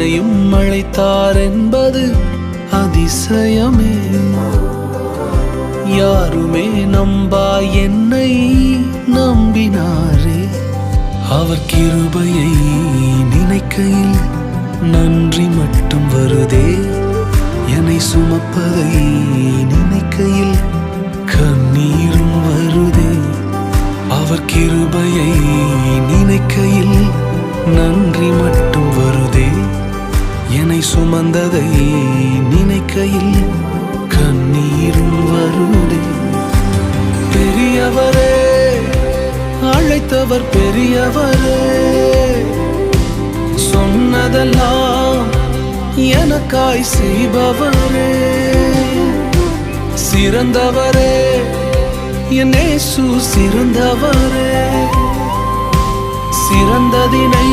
என்னையும் அழைத்தார் என்பது அதிசயமே. யாருமே நம்பா என்னை நம்பினாரே. அவர் கிருபையை நினைக்கையில் நன்றி மட்டும் வருதே. என்னை சுமப்பதை நினைக்கையில் கண்ணீரும் வருதே. அவர் கிருபையை நினைக்கையில் நன்றி மட்டும் வருதே. என்னை சுமந்ததை நினைக்கையில் கண்ணீரும் வருதே. பெரியவரே, அழைத்தவர் பெரியவரே, சொன்னதெல்லாம் எனக்காய் செய்பவரே. சிறந்தவரே, என் இயேசு சிறந்தவரே. சிறந்ததினை